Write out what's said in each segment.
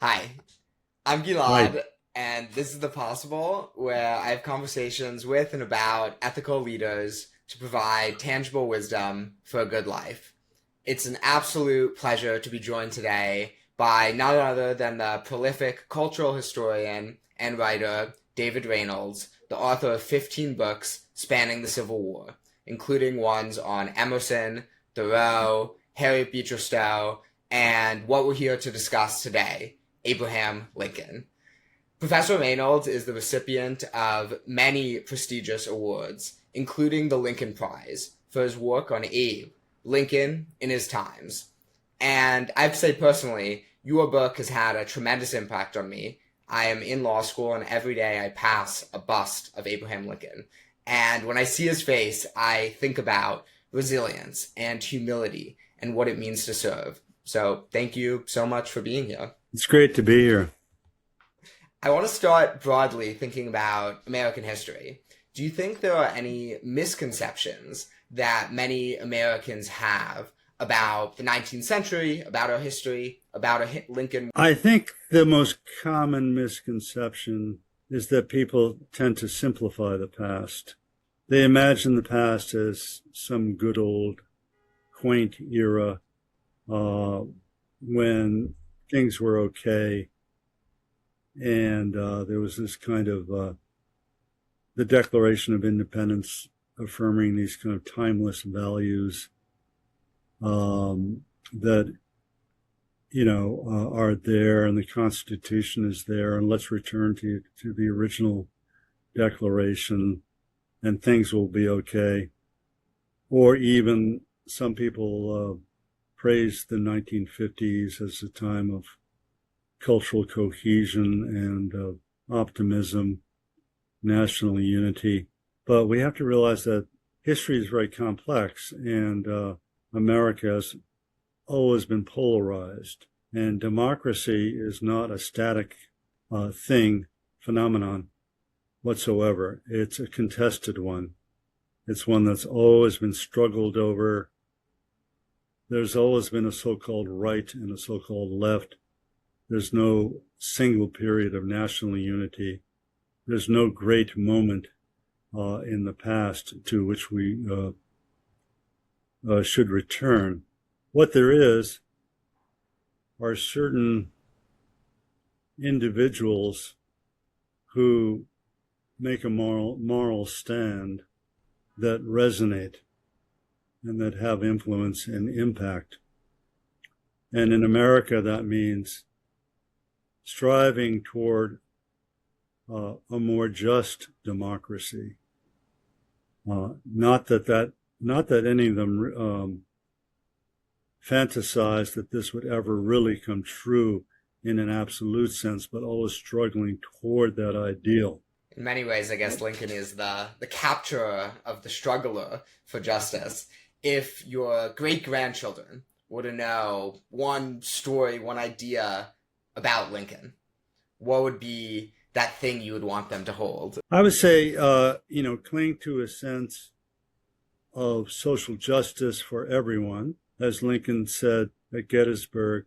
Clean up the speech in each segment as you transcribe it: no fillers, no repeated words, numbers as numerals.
Hi, I'm Right. Gilad, and this is The Possible, where I have conversations with and about ethical leaders to provide tangible wisdom for a good life. It's an absolute pleasure to be joined today by none other than the prolific cultural historian and writer David Reynolds, the author of 15 books spanning the Civil War, including ones on Emerson, Thoreau, Harriet Beecher Stowe, and what we're here to discuss today, Abraham Lincoln. Professor Reynolds is the recipient of many prestigious awards, including the Lincoln Prize, for his work on Abe, Lincoln in His Times. And I have to say personally, your book has had a tremendous impact on me. I am in law school, and every day I pass a bust of Abraham Lincoln. And when I see his face, I think about resilience and humility and what it means to serve. So thank you so much for being here. It's great to be here. I want to start broadly thinking about American history. Do you think there are any misconceptions that many Americans have about the 19th century, about our history, about Lincoln? I think the most common misconception is that people tend to simplify the past. They imagine the past as some good old quaint era uh, when things were okay, and there was this kind of the Declaration of Independence affirming these kind of timeless values that are there, and the Constitution is there, and let's return to the original Declaration, and things will be okay. Or even some people praise the 1950s as a time of cultural cohesion and optimism, national unity. But we have to realize that history is very complex, and America has always been polarized. And democracy is not a static phenomenon whatsoever. It's a contested one. It's one that's always been struggled over. There's always been a so-called right and a so-called left. There's no single period of national unity. There's no great moment in the past to which we should return. What there is are certain individuals who make a moral stand that resonate and that have influence and impact. And in America, that means striving toward a more just democracy. Not that any of them fantasize that this would ever really come true in an absolute sense, but always struggling toward that ideal. In many ways, I guess Lincoln is the capturer of the struggler for justice. If your great grandchildren were to know one story, one idea about Lincoln, what would be that thing you would want them to hold? I would say, cling to a sense of social justice for everyone. As Lincoln said at Gettysburg,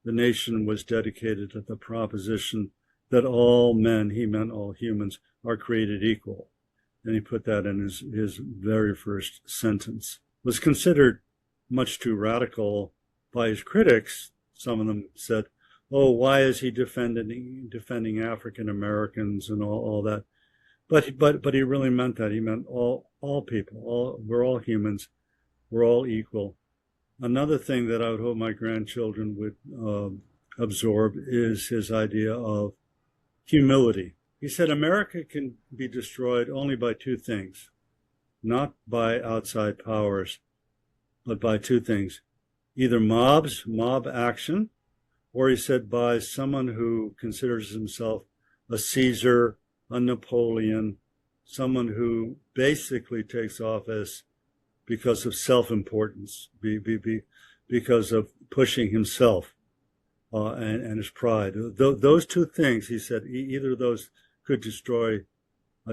the nation was dedicated to the proposition that all men, he meant all humans, are created equal. And he put that in his very first sentence. It was considered much too radical by his critics. Some of them said, oh, why is he defending African Americans and all that? But he really meant that. He meant all people. We're all humans. We're all equal. Another thing that I would hope my grandchildren would absorb is his idea of humility. He said America can be destroyed only by two things, not by outside powers, but by two things, either mob action, or he said by someone who considers himself a Caesar, a Napoleon, someone who basically takes office because of self-importance, because of pushing himself and his pride. Those two things, he said, either of those could destroy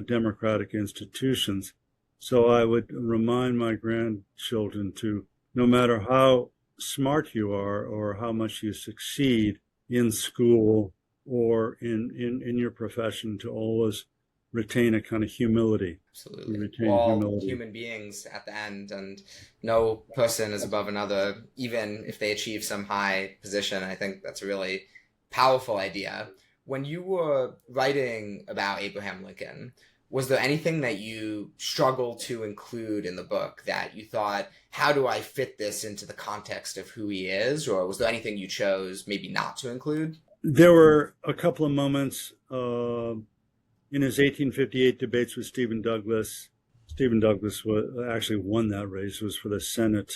democratic institutions. So I would remind my grandchildren to, no matter how smart you are or how much you succeed in school or in your profession to always retain a kind of humility. Absolutely. Retain We're all humility. human beings at the end, and no person is above another, even if they achieve some high position. I think that's a really powerful idea. When you were writing about Abraham Lincoln, was there anything that you struggled to include in the book that you thought, how do I fit this into the context of who he is? Or was there anything you chose maybe not to include? There were a couple of moments in his 1858 debates with Stephen Douglas. Stephen Douglas actually won that race. It was for the Senate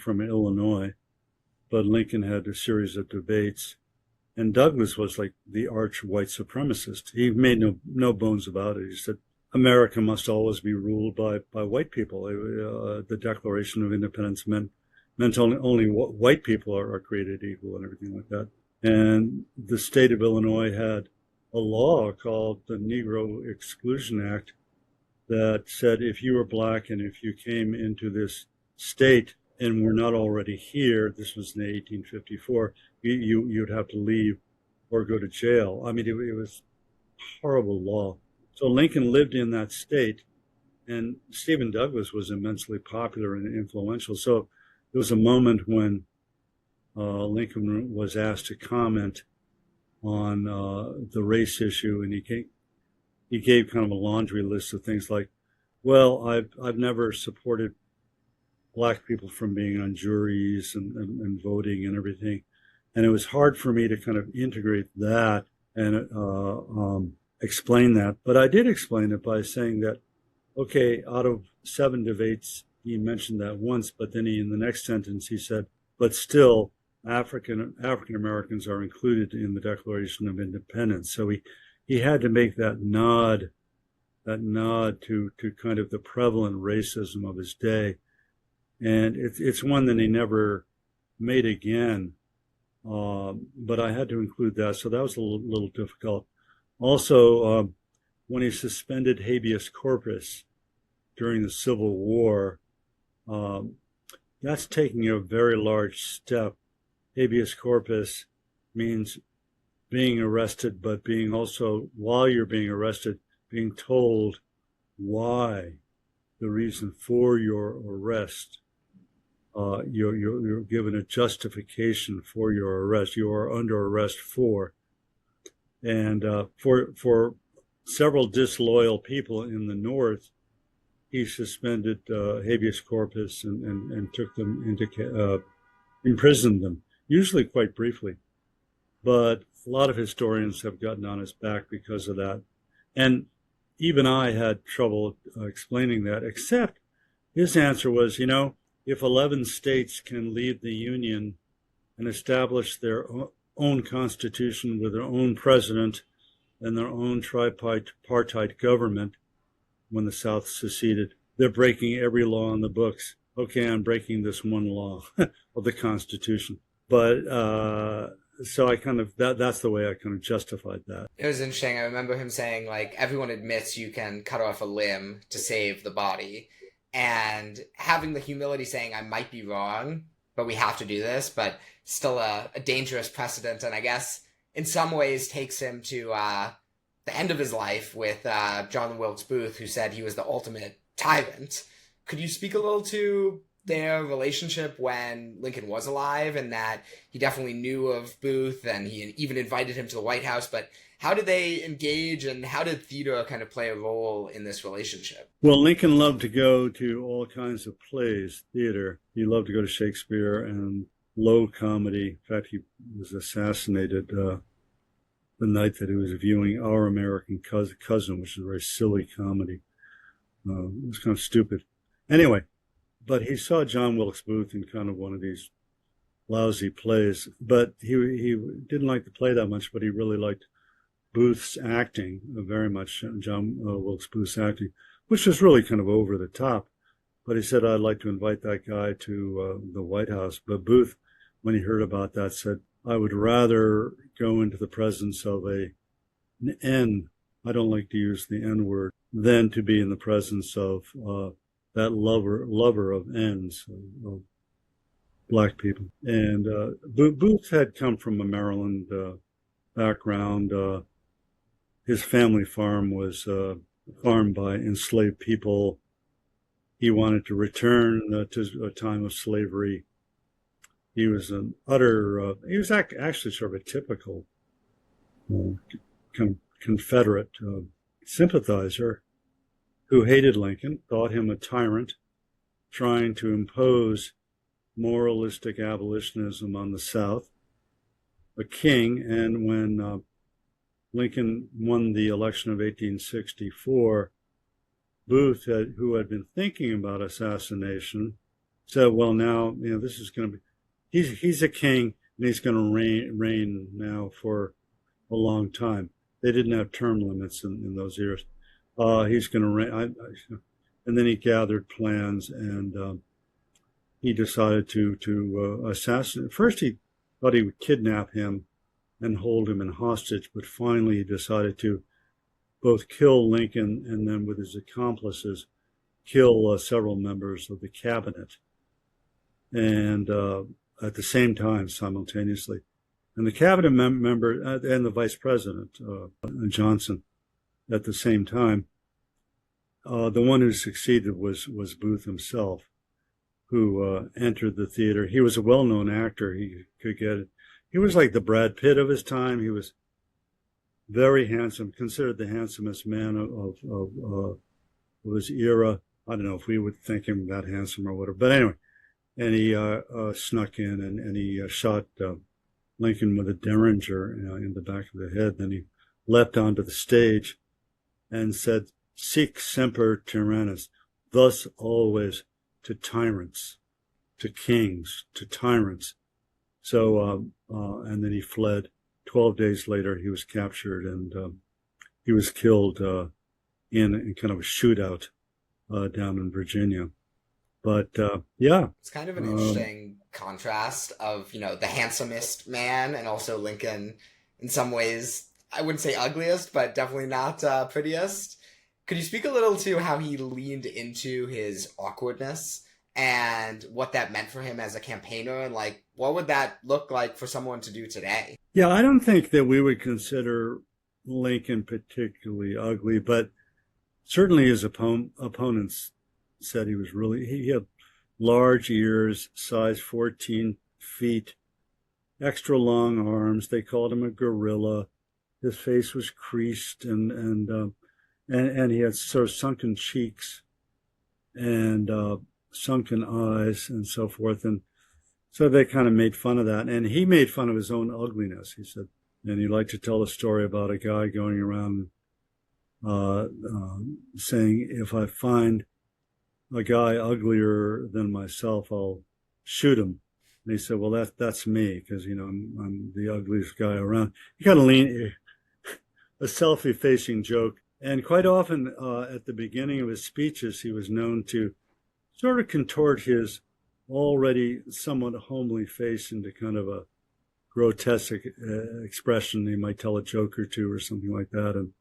from Illinois, but Lincoln had a series of debates. And Douglas was like the arch white supremacist. He made no bones about it. He said, America must always be ruled by white people. The Declaration of Independence meant only white people are created equal and everything like that. And the state of Illinois had a law called the Negro Exclusion Act that said if you were black and if you came into this state and were not already here, this was in 1854, you'd have to leave or go to jail. I mean, it was a horrible law. So Lincoln lived in that state, and Stephen Douglas was immensely popular and influential. So there was a moment when Lincoln was asked to comment on the race issue, and he gave kind of a laundry list of things like, well, I've never supported black people from being on juries and voting and everything. And it was hard for me to kind of integrate that and explain that. But I did explain it by saying that, okay, out of 7 debates, he mentioned that once, but then in the next sentence, he said, but still, African Americans are included in the Declaration of Independence. So he had to make that nod to kind of the prevalent racism of his day. And it's one that he never made again. But I had to include that. So that was a little difficult. Also, when he suspended habeas corpus during the Civil War, that's taking a very large step. Habeas corpus means being arrested, but being also, while you're being arrested, being told why, the reason for your arrest. You're given a justification for your arrest. You are under arrest for. And for several disloyal people in the North, he suspended habeas corpus and took them into, imprisoned them, usually quite briefly. But a lot of historians have gotten on his back because of that. And even I had trouble explaining that, except his answer was, if 11 states can leave the Union and establish their own constitution with their own president and their own tripartite government when the South seceded, they're breaking every law in the books. Okay, I'm breaking this one law of the Constitution. But so I kind of, that's the way I kind of justified that. It was interesting. I remember him saying, like, everyone admits you can cut off a limb to save the body. And having the humility saying, I might be wrong, but we have to do this, but still a dangerous precedent. And I guess in some ways takes him to the end of his life with John Wilkes Booth, who said he was the ultimate tyrant. Could you speak a little to their relationship when Lincoln was alive, and that he definitely knew of Booth and he even invited him to the White House, but how did they engage and how did theater kind of play a role in this relationship? Well, Lincoln loved to go to all kinds of plays, theater. He loved to go to Shakespeare and low comedy. In fact, he was assassinated the night that he was viewing Our American Cousin, which is a very silly comedy. It was kind of stupid. Anyway, but he saw John Wilkes Booth in kind of one of these lousy plays, but he didn't like the play that much, but he really liked Booth's acting, very much John Wilkes Booth's acting, which was really kind of over the top. But he said, I'd like to invite that guy to the White House. But Booth, when he heard about that, said, I would rather go into the presence of an N, I don't like to use the N word, than to be in the presence of that lover of N's, black people. And Booth had come from a Maryland background. His family farm was farmed by enslaved people. He wanted to return to a time of slavery. He was an he was actually sort of a typical Confederate sympathizer who hated Lincoln, thought him a tyrant, trying to impose moralistic abolitionism on the South, a king. And when Lincoln won the election of 1864, Booth, who had been thinking about assassination, said, well, now, this is going to be, he's a king, and he's going to reign now for a long time. They didn't have term limits in those years. He's going to reign. And then he gathered plans, and he decided to assassinate. First, he thought he would kidnap him and hold him in hostage, but finally he decided to both kill Lincoln and then, with his accomplices, kill several members of the cabinet, and at the same time, simultaneously. And the cabinet member and the vice president, Johnson, at the same time. The one who succeeded was Booth himself, who entered the theater. He was a well-known actor. He could get it. He was like the Brad Pitt of his time. He was very handsome, considered the handsomest man of his era. I don't know if we would think him that handsome or whatever. But anyway, and he snuck in and he shot Lincoln with a derringer in the back of the head. Then he leapt onto the stage and said, "Sic semper tyrannis," thus always to tyrants, to kings, to tyrants. So, and then he fled. 12 days later, he was captured, and he was killed in kind of a shootout down in Virginia. But yeah, it's kind of an interesting contrast of the handsomest man and also Lincoln, in some ways. I wouldn't say ugliest, but definitely not prettiest. Could you speak a little to how he leaned into his awkwardness and what that meant for him as a campaigner, and what would that look like for someone to do today? Yeah, I don't think that we would consider Lincoln particularly ugly, but certainly his opponents said he had large ears, size 14 feet, extra long arms. They called him a gorilla. His face was creased and he had sort of sunken cheeks and sunken eyes and so forth. And so they kind of made fun of that. And he made fun of his own ugliness, he said. And he liked to tell a story about a guy going around saying, if I find a guy uglier than myself, I'll shoot him. And he said, well, that's me, because, I'm the ugliest guy around. He kind of a selfie-facing joke. And quite often at the beginning of his speeches, he was known to sort of contort his already somewhat homely face into kind of a grotesque expression. He might tell a joke or two or something like that and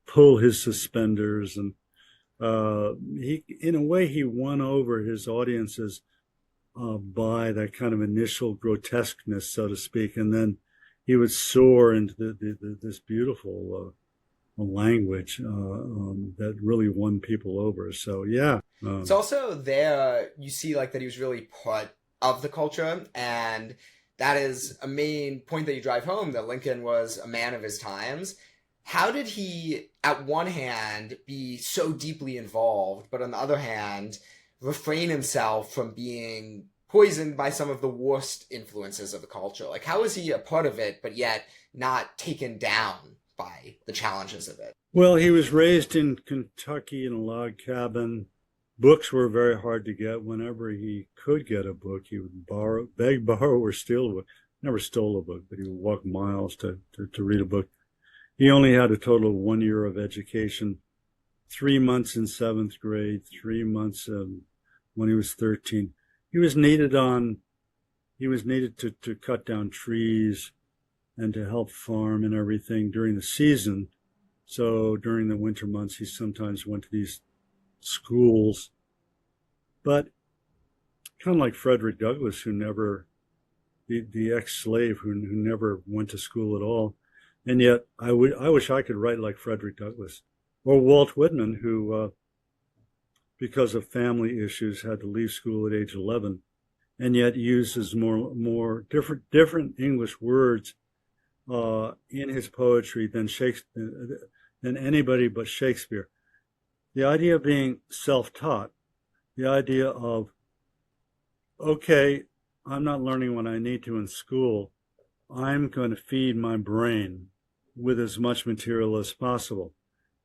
pull his suspenders. And in a way, he won over his audiences by that kind of initial grotesqueness, so to speak. And then he would soar into this beautiful language that really won people over. So yeah. It's also there you see that he was really part of the culture, and that is a main point that you drive home, that Lincoln was a man of his times. How did he, at one hand, be so deeply involved, but on the other hand, refrain himself from being poisoned by some of the worst influences of the culture? How is he a part of it, but yet not taken down by the challenges of it? Well, he was raised in Kentucky in a log cabin. Books were very hard to get. Whenever he could get a book, he would beg, borrow, or steal a book. Never stole a book, but he would walk miles to read a book. He only had a total of 1 year of education, 3 months in 7th grade, 3 months when he was 13. He was needed to cut down trees and to help farm and everything during the season. So during the winter months, he sometimes went to these schools. But kind of like Frederick Douglass, who never, the ex-slave who never went to school at all. And yet I wish I could write like Frederick Douglass. Or Walt Whitman, who, because of family issues, had to leave school at age 11, and yet uses more different English words in his poetry than anybody but Shakespeare. The idea of being self-taught, the idea of, okay, I'm not learning what I need to in school. I'm going to feed my brain with as much material as possible.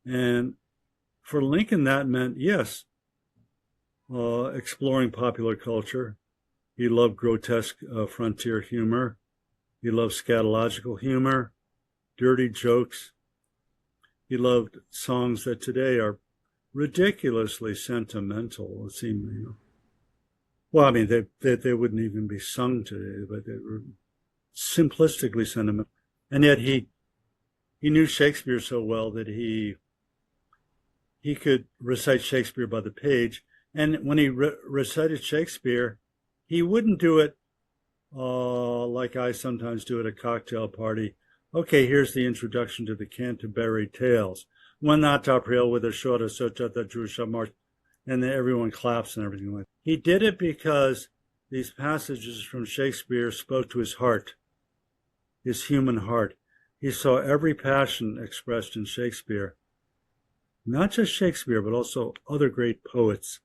And for Lincoln, that meant, yes, exploring popular culture. He loved grotesque frontier humor. He loved scatological humor, dirty jokes. He loved songs that today are ridiculously sentimental. It seemed, well, I mean, they wouldn't even be sung today, but they were simplistically sentimental. And yet he knew Shakespeare so well that he could recite Shakespeare by the page. And when he recited Shakespeare, he wouldn't do it like I sometimes do at a cocktail party. Okay, here's the introduction to the Canterbury Tales. One not April with a short of such that Drusha March, and then everyone claps and everything like that. He did it because these passages from Shakespeare spoke to his heart, his human heart. He saw every passion expressed in Shakespeare. Not just Shakespeare, but also other great poets.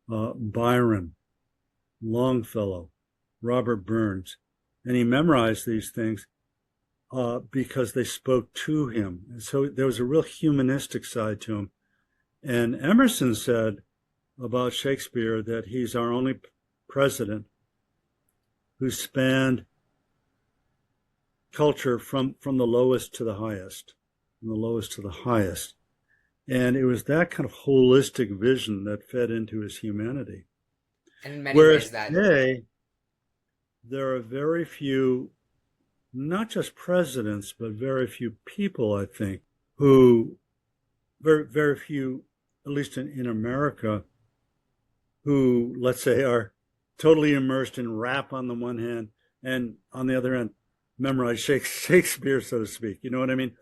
Byron, Longfellow, Robert Burns. And he memorized these things because they spoke to him. And so there was a real humanistic side to him. And Emerson said about Shakespeare that he's our only president who spanned culture from the lowest to the highest, from the lowest to the highest. And it was that kind of holistic vision that fed into his humanity. And in many Whereas ways that today, there are very few, not just presidents, but very few people, I think, who, very few, at least in America, who, let's say, are totally immersed in rap on the one hand, and on the other hand, memorize Shakespeare, so to speak. You know what I mean?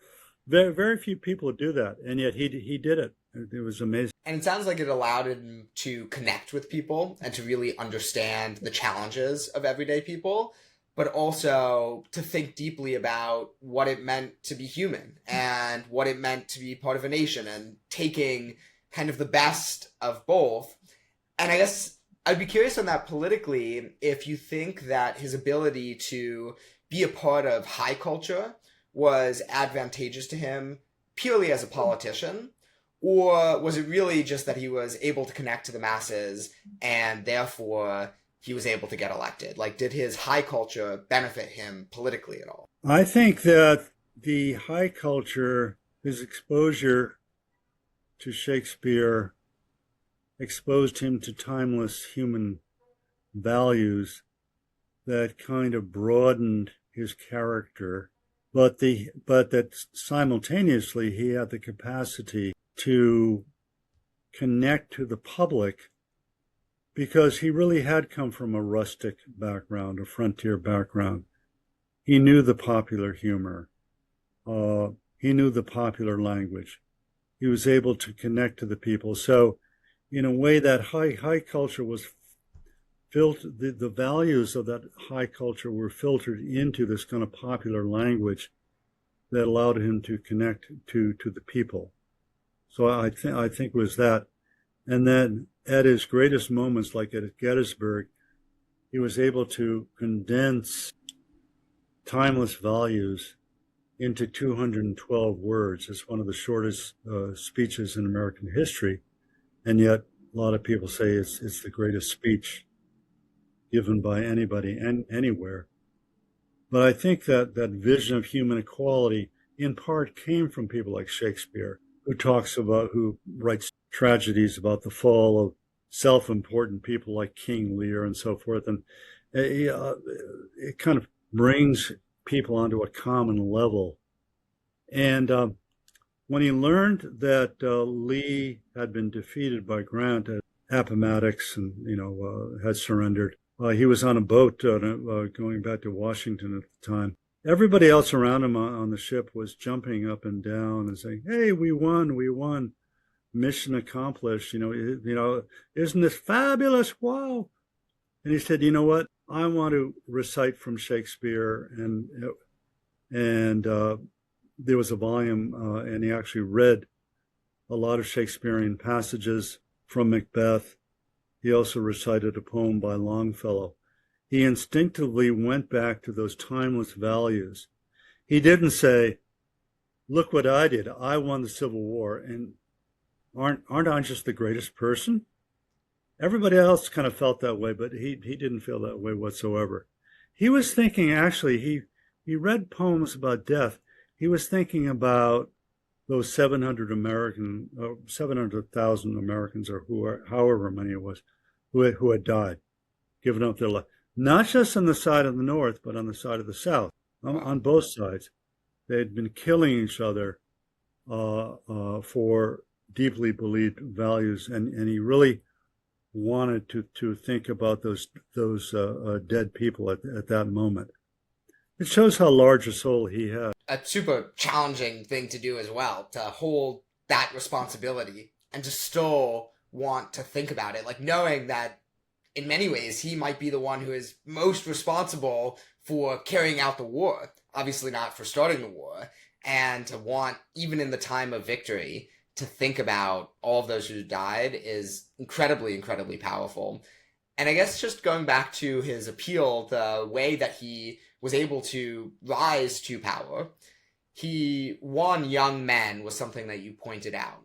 Very, very few people do that, and yet he did it. It was amazing. And it sounds like it allowed him to connect with people and to really understand the challenges of everyday people, but also to think deeply about what it meant to be human and what it meant to be part of a nation and taking kind of the best of both. And I guess I'd be curious on that politically, if you think that his ability to be a part of high culture was advantageous to him purely as a politician, or was it really just that he was able to connect to the masses and therefore he was able to get elected? Like, did his high culture benefit him politically at all? I think that the high culture, his exposure to Shakespeare, exposed him to timeless human values that kind of broadened his character, but that simultaneously he had the capacity to connect to the public because he really had come from a rustic background, a frontier background. He knew the popular humor. He knew the popular language. He was able to connect to the people. So in a way, that high culture was filtered, the values of that high culture were filtered into this kind of popular language that allowed him to connect to the people. So I think it was that. And then at his greatest moments, like at Gettysburg, he was able to condense timeless values into 212 words. It's one of the shortest speeches in American history. And yet a lot of people say it's the greatest speech given by anybody and anywhere. But I think that vision of human equality in part came from people like Shakespeare, who writes tragedies about the fall of self-important people like King Lear and so forth. And it kind of brings people onto a common level. And when he learned that Lee had been defeated by Grant Appomattox and, had surrendered. He was on a boat going back to Washington at the time. Everybody else around him on the ship was jumping up and down and saying, "Hey, we won, mission accomplished. Isn't this fabulous? Wow!" And he said, "You know what? I want to recite from Shakespeare." And there was a volume, and he actually read a lot of Shakespearean passages from Macbeth. He also recited a poem by Longfellow. He instinctively went back to those timeless values. He didn't say, "Look what I did. I won the Civil War, and aren't I just the greatest person?" Everybody else kind of felt that way, but he didn't feel that way whatsoever. He was thinking, actually, he read poems about death. He was thinking about those 700,000 Americans, or however many it was, who had died, given up their life, not just on the side of the North, but on the side of the South, on both sides. They had been killing each other for deeply believed values, and he really wanted to think about those dead people at that moment. It shows how large a soul he had. A super challenging thing to do as well, to hold that responsibility and to still want to think about it, like knowing that in many ways he might be the one who is most responsible for carrying out the war, obviously not for starting the war, and to want, even in the time of victory, to think about all of those who died is incredibly, incredibly powerful. And I guess just going back to his appeal, the way that he was able to rise to power, he won young men was something that you pointed out.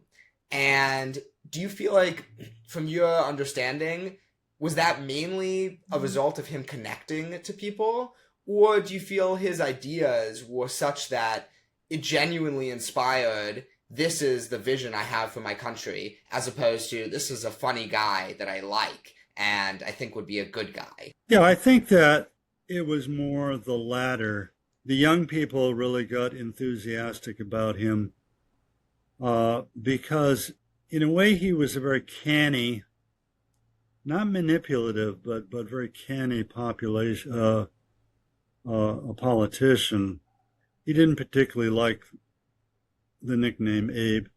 And do you feel like, from your understanding, was that mainly a result of him connecting to people? Or do you feel his ideas were such that it genuinely inspired, this is the vision I have for my country, as opposed to, this is a funny guy that I like and I think would be a good guy? Yeah, I think that it was more the latter. The young people really got enthusiastic about him because, in a way, he was a very canny, not manipulative, but very canny a politician. He didn't particularly like the nickname Abe,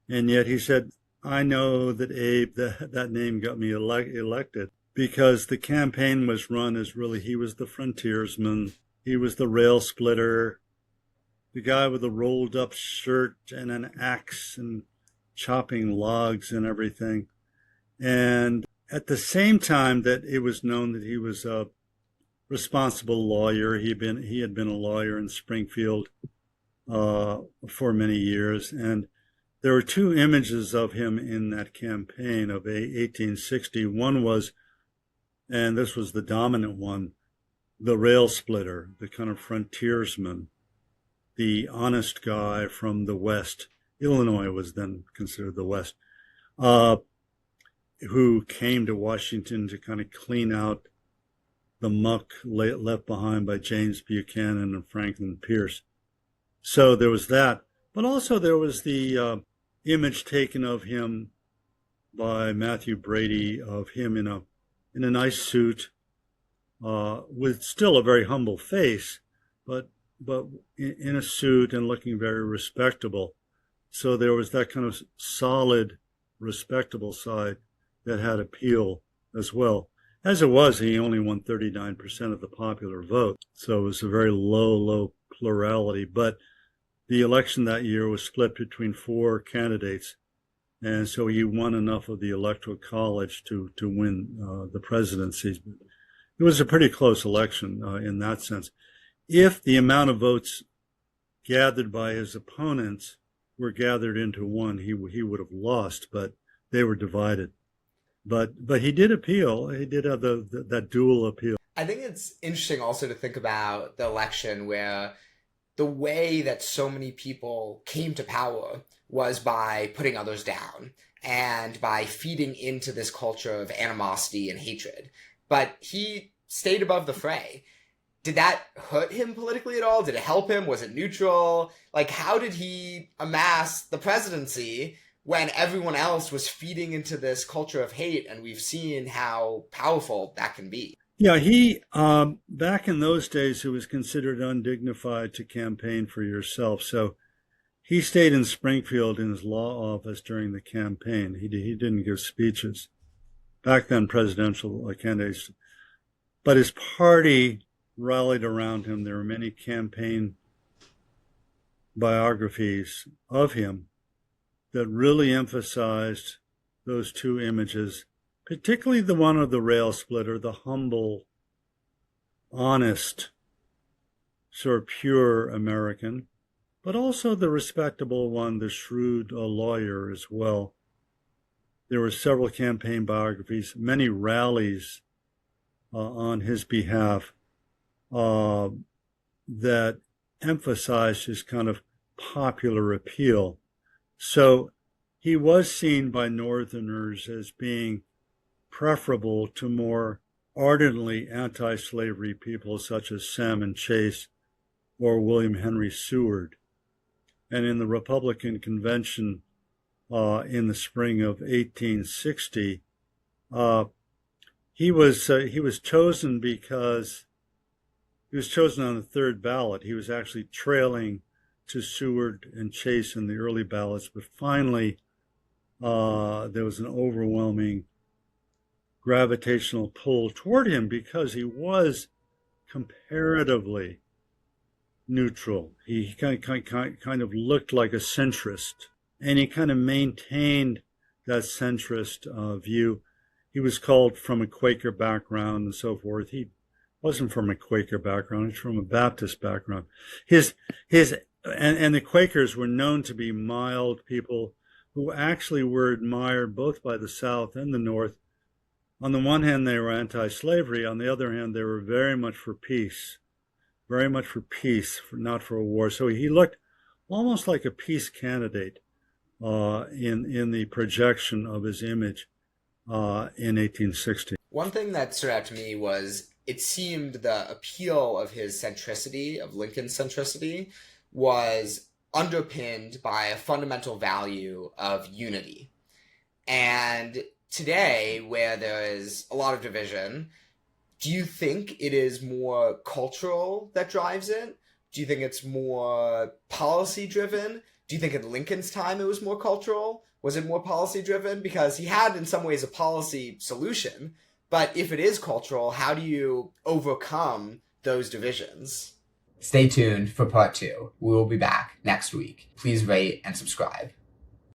and yet he said, "I know that Abe, that name got me elected," because the campaign was run as really, he was the frontiersman, he was the rail splitter, the guy with a rolled up shirt and an axe and chopping logs and everything. And at the same time that it was known that he was a responsible lawyer, he had been a lawyer in Springfield for many years, and there were two images of him in that campaign of 1860. One was, and this was the dominant one, the rail splitter, the kind of frontiersman, the honest guy from the West. Illinois was then considered the West, who came to Washington to kind of clean out the muck left behind by James Buchanan and Franklin Pierce. So there was that. But also there was the image taken of him by Matthew Brady, of him in a nice suit, with still a very humble face, but in a suit and looking very respectable. So there was that kind of solid, respectable side that had appeal as well. As it was, he only won 39% of the popular vote, so it was a very low plurality. But the election that year was split between four candidates, and so he won enough of the Electoral College to win the presidency. It was a pretty close election in that sense. If the amount of votes gathered by his opponents were gathered into one, he would have lost, but they were divided. But he did appeal. He did have that dual appeal. I think it's interesting also to think about the election, where the way that so many people came to power was by putting others down and by feeding into this culture of animosity and hatred. But he stayed above the fray. Did that hurt him politically at all? Did it help him? Was it neutral? Like, how did he amass the presidency when everyone else was feeding into this culture of hate, and we've seen how powerful that can be. Yeah, he, back in those days, it was considered undignified to campaign for yourself. So he stayed in Springfield in his law office during the campaign. He didn't give speeches. Back then, presidential candidates. But his party rallied around him. There were many campaign biographies of him that really emphasized those two images, particularly the one of the rail splitter, the humble, honest, sort of pure American, but also the respectable one, the shrewd lawyer as well. There were several campaign biographies, many rallies on his behalf that emphasized his kind of popular appeal. So he was seen by Northerners as being preferable to more ardently anti-slavery people such as Salmon Chase or William Henry Seward. And in the Republican convention in the spring of 1860, he was chosen because he was chosen on the third ballot. He was actually trailing to Seward and Chase in the early ballots, but finally there was an overwhelming gravitational pull toward him because he was comparatively neutral. He kind of looked like a centrist, and he kind of maintained that centrist view. He was called from a Quaker background and so forth. He wasn't from a Quaker background. He's from a Baptist background. And the Quakers were known to be mild people who actually were admired both by the South and the North. On the one hand, they were anti-slavery. On the other hand, they were very much for peace, not for a war. So he looked almost like a peace candidate in the projection of his image in 1860. One thing that stood out to me was it seemed the appeal of his centricity, of Lincoln's centricity, was underpinned by a fundamental value of unity. And today, where there is a lot of division, do you think it is more cultural that drives it? Do you think it's more policy-driven? Do you think in Lincoln's time it was more cultural? Was it more policy-driven? Because he had, in some ways, a policy solution. But if it is cultural, how do you overcome those divisions? Stay tuned for part 2. We will be back next week. Please rate and subscribe.